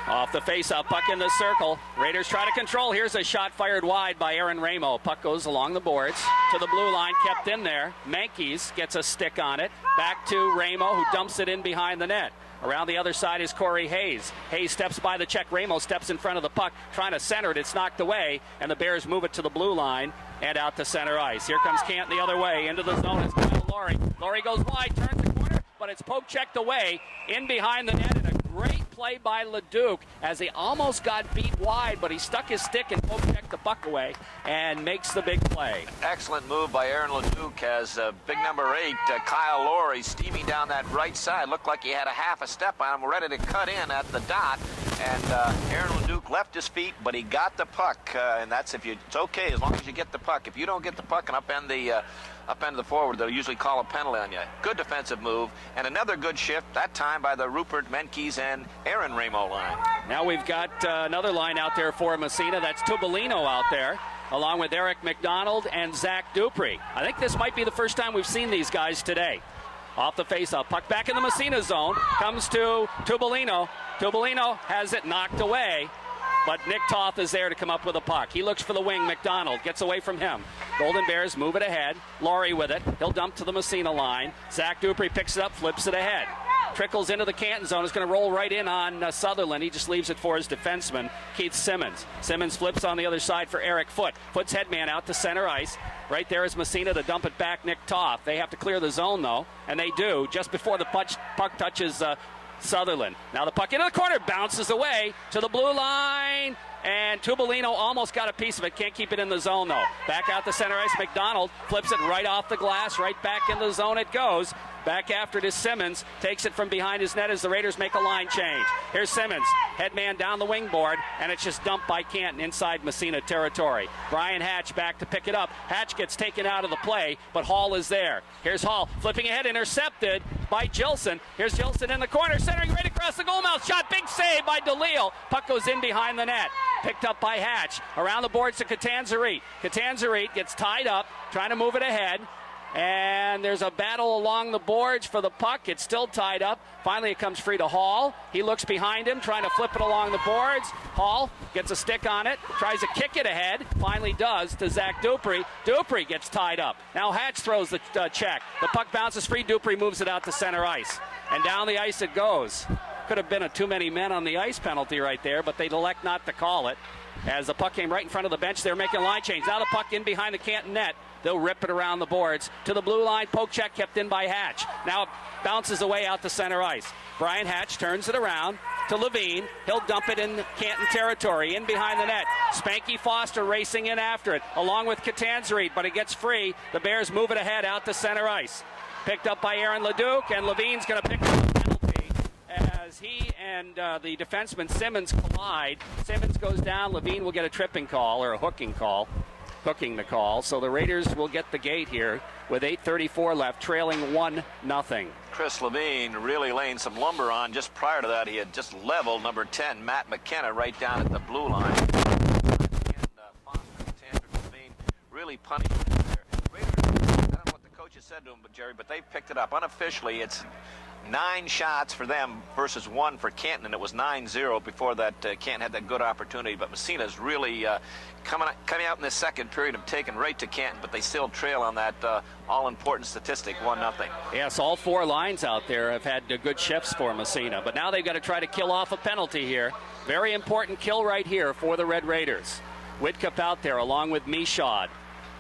Off the face-off, puck in the circle. Raiders try to control. Here's a shot fired wide by Aaron Ramo. Puck goes along the boards to the blue line, kept in there. Menkes gets a stick on it. Back to Ramo, who dumps it in behind the net. Around the other side is Corey Hayes. Hayes steps by the check. Ramo steps in front of the puck, trying to center it. It's knocked away, and the Bears move it to the blue line and out to center ice. Here comes Canton the other way. Into the zone is Kyle Laurie. Laurie goes wide, turns the corner, but it's poke-checked away in behind the net, and a great play by Leduc as he almost got beat wide, but he stuck his stick and poke-checked the puck away and makes the big play. Excellent move by Aaron Leduc as big number 8, Kyle Laurie, steaming down that right side. Looked like he had a half a step on him, ready to cut in at the dot. And Aaron Leduc left his feet, but he got the puck. And that's it's okay as long as you get the puck. If you don't get the puck and upend the forward, they'll usually call a penalty on you. Good defensive move, and another good shift, that time by the Rupert, Menkes, and Aaron Ramo line. Now we've got another line out there for Massena. That's Tubolino out there, along with Eric McDonald and Zach Dupree. I think this might be the first time we've seen these guys today. Off the face-off, puck back in the Massena zone, comes to Tubolino. Tubolino has it knocked away, but Nick Toth is there to come up with a puck. He looks for the wing. McDonald gets away from him. Golden Bears move it ahead. Laurie with it. He'll dump to the Massena line. Zach Dupree picks it up, flips it ahead. Trickles into the Canton zone. Is going to roll right in on Sutherland. He just leaves it for his defenseman, Keith Simmons. Simmons flips on the other side for Eric Foote. Foote's headman out to center ice. Right there is Massena to dump it back, Nick Toth. They have to clear the zone, though, and they do just before the puck touches Sutherland. Now the puck into the corner, bounces away to the blue line, and Tubolino almost got a piece of it. Can't keep it in the zone, though. Back out the center ice, McDonald flips it right off the glass, right back in the zone it goes. Back after it is Simmons, takes it from behind his net as the Raiders make a line change. Here's Simmons, headman down the wing board, and it's just dumped by Canton inside Massena territory. Brian Hatch back to pick it up. Hatch gets taken out of the play, but Hall is there. Here's Hall, flipping ahead, intercepted by Gilson. Here's Gilson in the corner, centering right across the goal mouth. Shot, big save by DeLille. Puck goes in behind the net. Picked up by Hatch. Around the boards to Catanzarite. Catanzarite gets tied up, trying to move it ahead. And there's a battle along the boards for the puck. It's still tied up. Finally, it comes free to Hall. He looks behind him, trying to flip it along the boards. Hall gets a stick on it, tries to kick it ahead. Finally does to Zach Dupree. Dupree gets tied up. Now Hatch throws the check. The puck bounces free. Dupree moves it out to center ice. And down the ice it goes. Could have been a too many men on the ice penalty right there, but they'd elect not to call it. As the puck came right in front of the bench, they're making a line change. Now the puck in behind the Canton net. They'll rip it around the boards to the blue line. Poke check kept in by Hatch. Now it bounces away out to center ice. Brian Hatch turns it around to Levine. He'll dump it in Canton territory, in behind the net. Spanky Foster racing in after it, along with Catanzarite, but it gets free. The Bears move it ahead out to center ice. Picked up by Aaron Leduc, and Levine's going to pick up a penalty as he and the defenseman Simmons collide. Simmons goes down. Levine will get a tripping call, or a hooking the call. So the Raiders will get the gate here with 8:34 left, trailing 1-0. Chris Levine really laying some lumber on. Just prior to that, he had just leveled number 10, Matt McKenna, right down at the blue line. And Foster, Tanner, Levine really punishing there. Raiders, I don't know what the coaches said to him, Jerry, but they picked it up. Unofficially, it's 9 shots for them versus 1 for Canton, and it was 9-0 before that. Canton had that good opportunity, but Massena's really coming out in the second period and taken right to Canton, but they still trail on that all-important statistic, 1-0. Yes, all 4 lines out there have had good shifts for Massena, but now they've got to try to kill off a penalty here. Very important kill right here for the Red Raiders. Whitcup out there along with Michaud.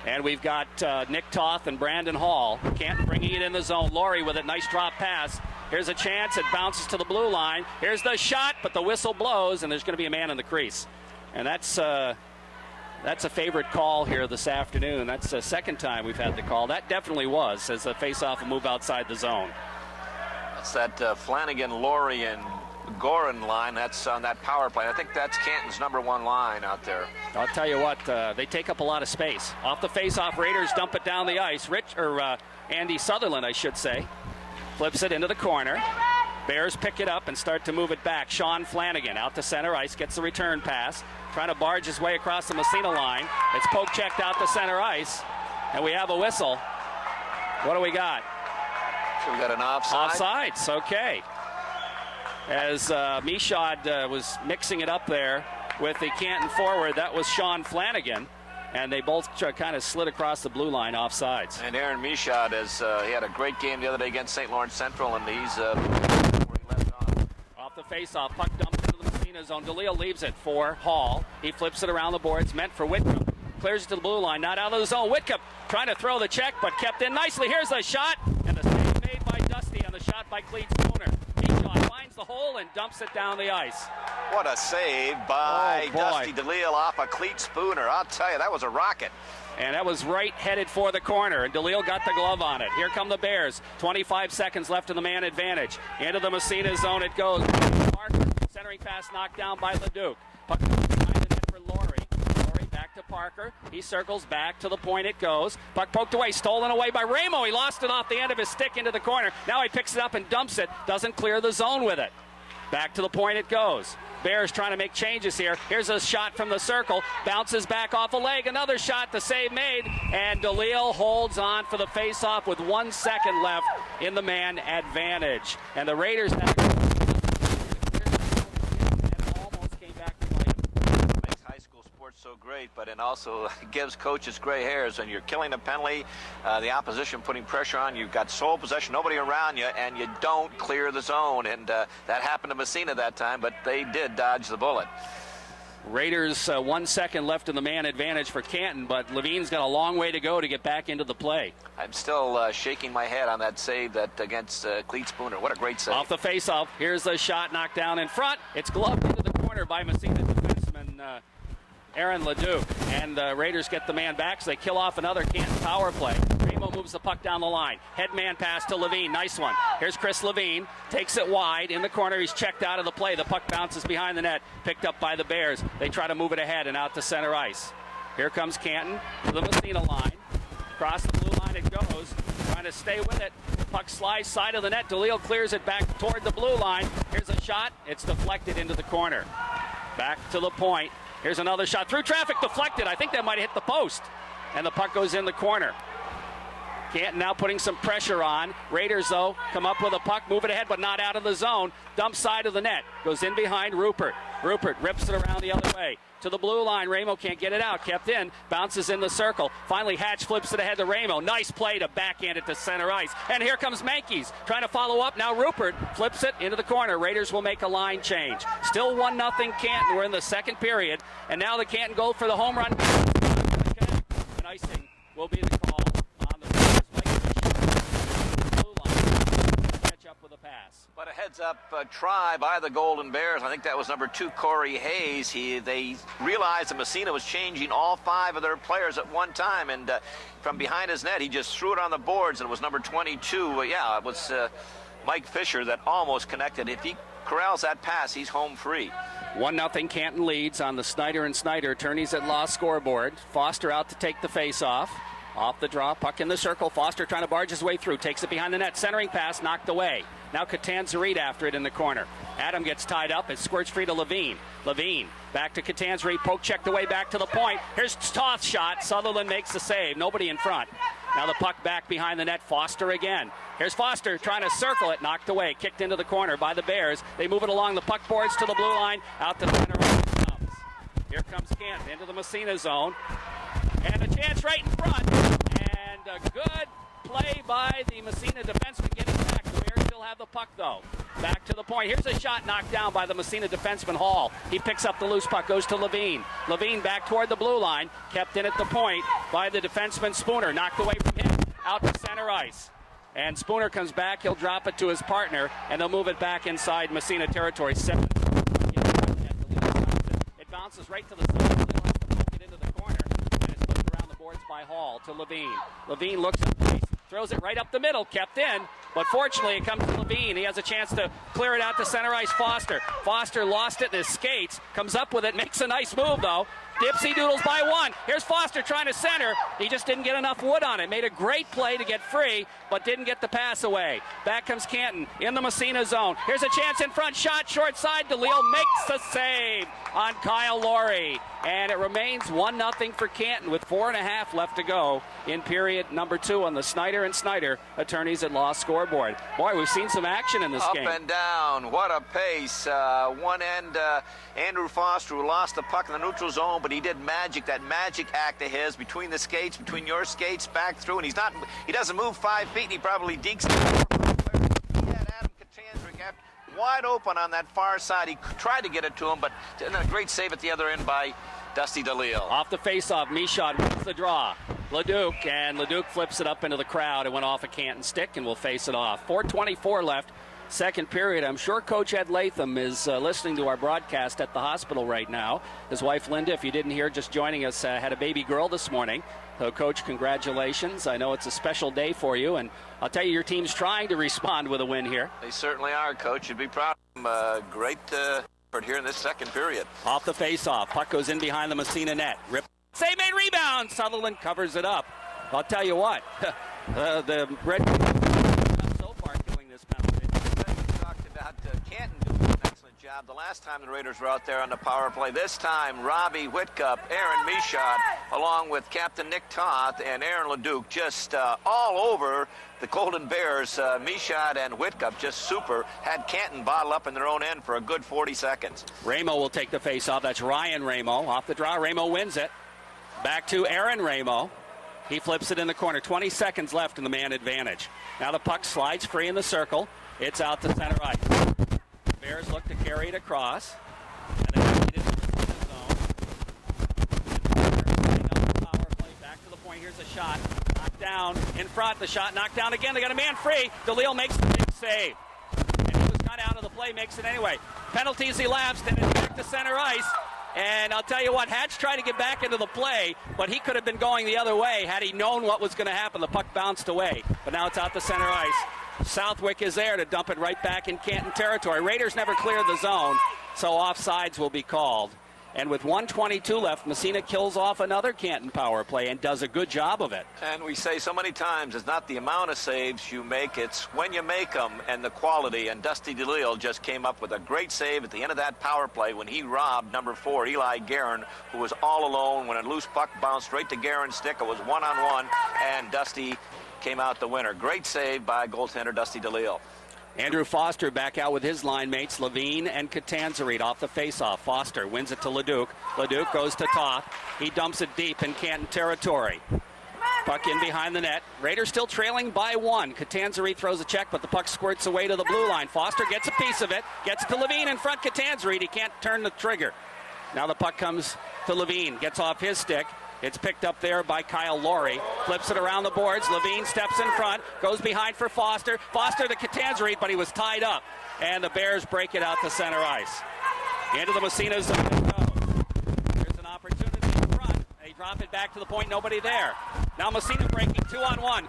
And we've got Nick Toth and Brandon Hall. Canton bringing it in the zone. Laurie with a nice drop pass. Here's a chance. It bounces to the blue line. Here's the shot, but the whistle blows, and there's going to be a man in the crease. And that's a favorite call here this afternoon. That's the second time we've had the call. That definitely was, as the face-off will move outside the zone. That's that Flanagan, Laurie, and Gorin line. That's on that power play. I think that's Canton's number 1 line out there. I'll tell you what, they take up a lot of space. Off the face-off, Raiders dump it down the ice. Andy Sutherland, I should say, flips it into the corner. Bears pick it up and start to move it back. Sean Flanagan out to center ice, gets the return pass, trying to barge his way across the Massena line. It's poke checked out to center ice, and we have a whistle. What do we got? So we got an offside. Offsides, okay. As Michaud was mixing it up there with the Canton forward, that was Sean Flanagan, and they both kind of slid across the blue line offsides. And Aaron Michaud, he had a great game the other day against St. Lawrence Central, and he's where he left off. Off the face-off, puck dumped into the Massena zone. DeLeo leaves it for Hall. He flips it around the boards, meant for Whitcup. Clears it to the blue line, not out of the zone. Whitcup trying to throw the check, but kept in nicely. Here's the shot, and the save made by Dusty on the shot by Cleet Spooner. Michaud finds the hole and dumps it down the ice. What a save by Dusty DeLeo off a Cleet Spooner. I'll tell you, that was a rocket. And that was right headed for the corner, and DeLeo got the glove on it. Here come the Bears. 25 seconds left in the man advantage. Into the Massena zone it goes. Parker, centering pass knocked down by Leduc. Puck behind the net for Laurie. Laurie back to Parker. He circles back to the point it goes. Puck poked away, stolen away by Ramo. He lost it off the end of his stick into the corner. Now he picks it up and dumps it. Doesn't clear the zone with it. Back to the point it goes. Bears trying to make changes here. Here's a shot from the circle. Bounces back off a leg. Another shot. The save made. And DeLeo holds on for the face-off with 1 second left in the man advantage. And the Raiders have almost came back to life. Makes high school sports so great, but it also gives coaches gray hairs. When you're killing a penalty, the opposition putting pressure on, you've got sole possession, nobody around you, and you don't clear the zone. And that happened to Massena that time, but they did dodge the bullet. Raiders 1 second left in the man advantage for Canton, but Levine's got a long way to go to get back into the play. I'm still shaking my head on that save that against Cleet Spooner. What a great save. Off the face-off, here's the shot knocked down in front. It's gloved into the corner by Massena defenseman Aaron Leduc. And the Raiders get the man back, so they kill off another Canton power play. Ramo moves the puck down the line. Headman pass to Levine. Nice one. Here's Chris Levine. Takes it wide in the corner. He's checked out of the play. The puck bounces behind the net. Picked up by the Bears. They try to move it ahead and out to center ice. Here comes Canton to the Massena line. Across the blue line it goes. Trying to stay with it. Puck slides side of the net. DeLeo clears it back toward the blue line. Here's a shot. It's deflected into the corner. Back to the point. Here's another shot through traffic, deflected. I think that might have hit the post. And the puck goes in the corner. Canton now putting some pressure on. Raiders, though, come up with a puck, move it ahead, but not out of the zone. Dump side of the net. Goes in behind Rupert. Rupert rips it around the other way to the blue line. Ramo can't get it out. Kept in. Bounces in the circle. Finally, Hatch flips it ahead to Ramo. Nice play to backhand it to center ice. And here comes Menkes trying to follow up. Now Rupert flips it into the corner. Raiders will make a line change. Still 1-0 Canton. We're in the second period. And now the Canton goal for the home run. And icing will be the call on the Raiders. Blue line. Catch up with a pass. But a heads-up try by the Golden Bears. I think that was number 2, Corey Hayes. They realized that Massena was changing all 5 of their players at one time, and from behind his net, he just threw it on the boards, and it was number 22. Yeah, it was Mike Fisher that almost connected. If he corrals that pass, he's home free. 1-0 Canton leads on the Snyder and Snyder attorneys at law scoreboard. Foster out to take the face-off. Off the draw, puck in the circle. Foster trying to barge his way through. Takes it behind the net. Centering pass knocked away. Now Catanzarite after it in the corner. Adam gets tied up. It squirts free to Levine. Levine back to Catanzarite. Poke checked away back to the point. Here's Toth's shot. Sutherland makes the save. Nobody in front. Now the puck back behind the net. Foster again. Here's Foster trying to circle it. Knocked away. Kicked into the corner by the Bears. They move it along the puck boards to the blue line. Out to the center. Here comes Canton into the Massena zone. And a chance right in front. And a good play by the Massena defenseman getting back. The Bears still have the puck, though. Back to the point. Here's a shot knocked down by the Massena defenseman, Hall. He picks up the loose puck, goes to Levine. Levine back toward the blue line. Kept in at the point by the defenseman, Spooner. Knocked away from him. Out to center ice. And Spooner comes back. He'll drop it to his partner, and they'll move it back inside Massena territory. 7. It bounces right to the zone. It into the corner, and it's flipped around the boards by Hall to Levine. Levine looks at the place, throws it right up the middle, kept in, but fortunately it comes to Levine. He has a chance to clear it out to center ice. Foster lost it in his skates, comes up with it, makes a nice move though. Dipsy doodles by 1. Here's Foster trying to center. He just didn't get enough wood on it. Made a great play to get free, but didn't get the pass away. Back comes Canton in the Massena zone. Here's a chance in front. Shot short side. DeLeo makes the save on Kyle Laurie. And it remains 1-0 for Canton with 4.5 left to go in period number 2 on the Snyder and Snyder attorneys at law scoreboard. Boy, we've seen some action in this game. Up and down. What a pace. One end, Andrew Foster, who lost the puck in the neutral zone, but he did that magic act of his between the skates, between your skates, back through, and he doesn't move 5 feet, and he probably dekes it. He had Adam Catanzarite wide open on that far side. He tried to get it to him, but a great save at the other end by Dusty DeLeo. Off the face-off, Michaud wins the draw. Leduc flips it up into the crowd. It went off a Canton stick, and will face it off. 4:24 left. Second period. I'm sure Coach Ed Latham is listening to our broadcast at the hospital right now. His wife Linda, if you didn't hear, just joining us, had a baby girl this morning. So, Coach, congratulations. I know it's a special day for you, and I'll tell you, your team's trying to respond with a win here. They certainly are, Coach. You'd be proud of them. Great effort here in this second period. Off the face-off. Puck goes in behind the Massena net. Rip. Save made, rebound. Sutherland covers it up. I'll tell you what, the Red so far killing this penalty. We talked about Canton doing an excellent job the last time the Raiders were out there on the power play. This time, Robbie Whitcup, Aaron Michaud, along with Captain Nick Toth and Aaron Leduc, just all over the Golden Bears. Michaud and Whitcup just super. Had Canton bottle up in their own end for a good 40 seconds. Ramo will take the face-off. That's Ryan Ramo. Off the draw, Ramo wins it. Back to Aaron Ramo. He flips it in the corner. 20 seconds left in the man advantage. Now the puck slides free in the circle. It's out to center ice. The Bears look to carry it across. And they get into the zone. Power play back to the point. Here's a shot. Knocked down in front. The shot knocked down again. They got a man free. DeLeo makes the big save. And he was cut out of the play. Makes it anyway. Penalties elapsed. And it's back to center ice. And I'll tell you what, Hatch tried to get back into the play, but he could have been going the other way had he known what was going to happen. The puck bounced away, but now it's out to center ice. Southwick is there to dump it right back in Canton territory. Raiders never cleared the zone, so offsides will be called. And with 1:22 left, Massena kills off another Canton power play and does a good job of it. And we say so many times, it's not the amount of saves you make, it's when you make them and the quality. And Dusty DeLeo just came up with a great save at the end of that power play when he robbed number 4, Eli Guerin, who was all alone when a loose puck bounced right to Guerin's stick. It was one-on-one, and Dusty came out the winner. Great save by goaltender Dusty DeLeo. Andrew Foster back out with his line mates, Levine and Catanzarite off the faceoff. Foster wins it to Leduc. Leduc goes to Toth. He dumps it deep in Canton territory. Puck in behind the net. Raiders still trailing by 1. Catanzarite throws a check, but the puck squirts away to the blue line. Foster gets a piece of it, gets it to Levine in front. Catanzarite, he can't turn the trigger. Now the puck comes to Levine, gets off his stick. It's picked up there by Kyle Laurie. Flips it around the boards. Levine steps in front, goes behind for Foster. Foster to Catanzarite, but he was tied up. And the Bears break it out to center ice. Into the Massena zone it goes. There's an opportunity in front. They drop it back to the point, nobody there. Now Massena breaking 2-on-1.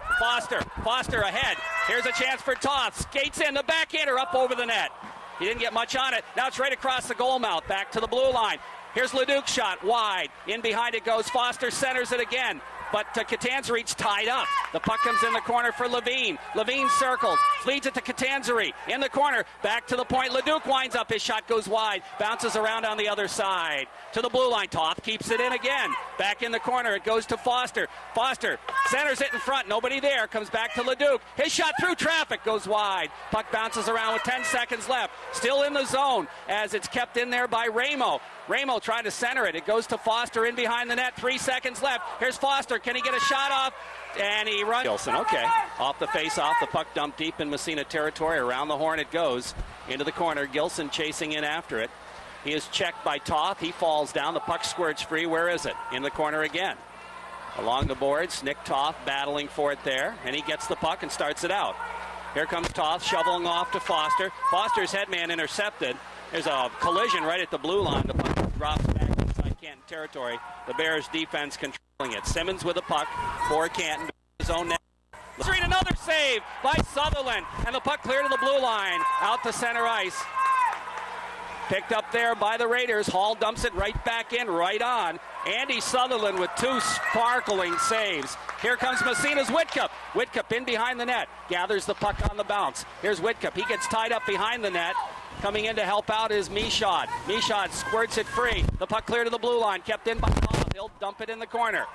Foster ahead. Here's a chance for Toth. Skates in, the backhander up over the net. He didn't get much on it. Now it's right across the goal mouth, back to the blue line. Here's Leduc's shot, wide. In behind it goes. Foster centers it again. But Catanzarite's tied up. The puck comes in the corner for Levine. Levine circles, leads it to Catanzarite. In the corner, back to the point. Leduc winds up. His shot goes wide. Bounces around on the other side. To the blue line. Toth keeps it in again. Back in the corner. It goes to Foster. Foster centers it in front. Nobody there. Comes back to Leduc. His shot through traffic goes wide. Puck bounces around with 10 seconds left. Still in the zone as it's kept in there by Ramo. Ramo trying to center it. It goes to Foster in behind the net. 3 seconds left. Here's Foster. Can he get a shot off? And he runs. Gilson, okay. Off the face-off. The puck dumped deep in Massena territory. Around the horn it goes. Into the corner. Gilson chasing in after it. He is checked by Toth. He falls down. The puck squirts free. Where is it? In the corner again. Along the boards, Nick Toth battling for it there. And he gets the puck and starts it out. Here comes Toth shoveling off to Foster. Foster's headman intercepted. There's a collision right at the blue line. The puck drops back inside Canton territory. The Bears defense controlling it. Simmons with the puck for Canton. His own net. Let's read another save by Sutherland. And the puck clear to the blue line. Out to center ice. Picked up there by the Raiders. Hall dumps it right back in, right on. Andy Sutherland with 2 sparkling saves. Here comes Massena's Whitcup. Whitcup in behind the net. Gathers the puck on the bounce. Here's Whitcup. He gets tied up behind the net. Coming in to help out is Michaud. Michaud squirts it free. The puck clear to the blue line. Kept in by Toth. He'll dump it in the corner.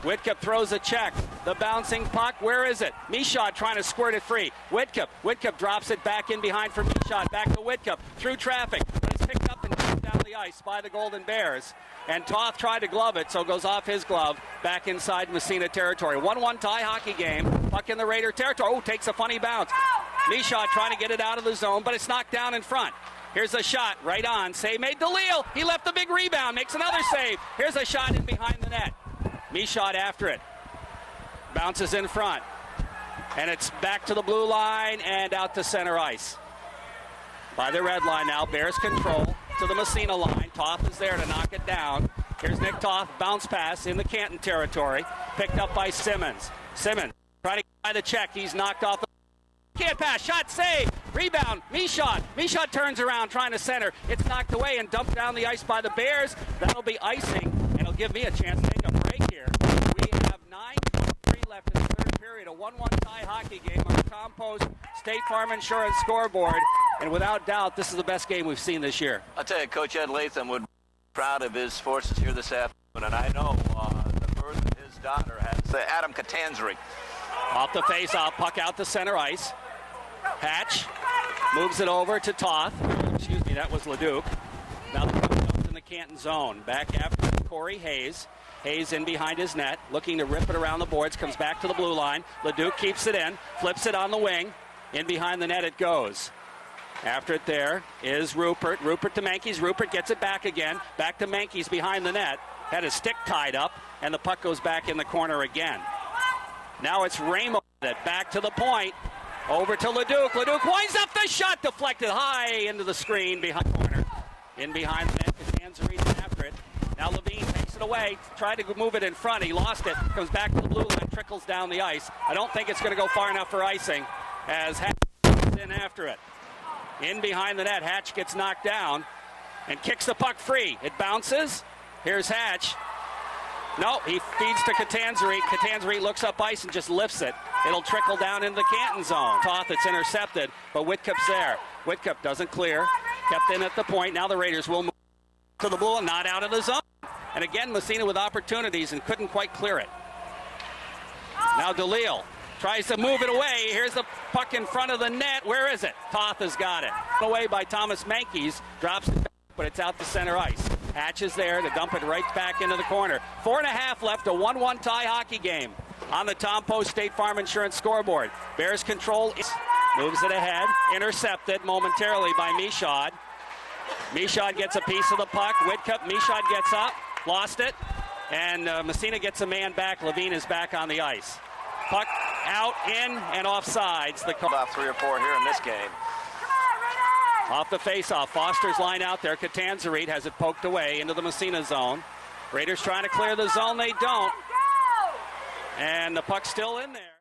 Whitcup throws a check. The bouncing puck, where is it? Michaud trying to squirt it free. Whitcup drops it back in behind for Michaud. Back to Whitcup. Through traffic. But it's picked up and kicked down the ice by the Golden Bears. And Toth tried to glove it, so goes off his glove back inside Massena territory. 1-1 tie hockey game. Puck in the Raider territory. Oh, takes a funny bounce. Michaud trying to get it out of the zone, but it's knocked down in front. Here's a shot right on. Save made DeLille. He left the big rebound. Makes another save. Here's a shot in behind the net. Michaud after it. Bounces in front. And it's back to the blue line and out to center ice. By the red line now. Bears control to the Massena line. Toth is there to knock it down. Here's Nick Toth. Bounce pass in the Canton territory. Picked up by Simmons. Simmons trying to get by the check. He's knocked off the can't pass. Shot save. Rebound. Michaud. Michaud turns around trying to center. It's knocked away and dumped down the ice by the Bears. That'll be icing. And it'll give me a chance to take a break here. We have 9:23 left in the third period. A 1-1 tie hockey game on the Compost State Farm Insurance scoreboard. And without doubt, this is the best game we've seen this year. I'll tell you, Coach Ed Latham would be proud of his forces here this afternoon. And I know the birth of his daughter has Adam Catanzarite. Off the face-off, puck out to center ice. Hatch moves it over to Toth. Excuse me, that was Leduc. Now the puck comes in the Canton zone. Back after Corey Hayes. Hayes in behind his net, looking to rip it around the boards. Comes back to the blue line. Leduc keeps it in, flips it on the wing. In behind the net it goes. After it there is Rupert. Rupert to Mankies. Rupert gets it back again. Back to Mankies behind the net. Had his stick tied up, and the puck goes back in the corner again. Now it's Ramo back to the point. Over to Leduc. Leduc winds up the shot, deflected high into the screen behind the corner. In behind the net, Catanzarite after it. Now Levine takes it away, tried to move it in front. He lost it, comes back to the blue line, trickles down the ice. I don't think it's going to go far enough for icing as Hatch gets in after it. In behind the net, Hatch gets knocked down and kicks the puck free. It bounces. Here's Hatch. No, he feeds to Catanzarite. Catanzarite looks up ice and just lifts it. It'll trickle down into the Canton zone. Toth, it's intercepted, but Whitcup's there. Whitcup doesn't clear. Kept in at the point. Now the Raiders will move to the blue and not out of the zone. And again, Massena with opportunities and couldn't quite clear it. Now DeLille Tries to move it away. Here's the puck in front of the net. Where is it? Toth has got it. Away by Thomas Menkes. Drops it back, but it's out to center ice. Hatch is there to dump it right back into the corner. 4.5 left, a 1-1 tie hockey game on the Tom Post State Farm Insurance scoreboard. Bears control. Moves it ahead. Intercepted momentarily by Michaud. Michaud gets a piece of the puck. Whitcup, Michaud gets up. Lost it. And Massena gets a man back. Levine is back on the ice. Puck out, in, and offsides. About 3 or 4 here in this game. Off the faceoff. Foster's line out there. Catanzarite has it poked away into the Massena zone. Raiders trying to clear the zone. They don't. And the puck's still in there.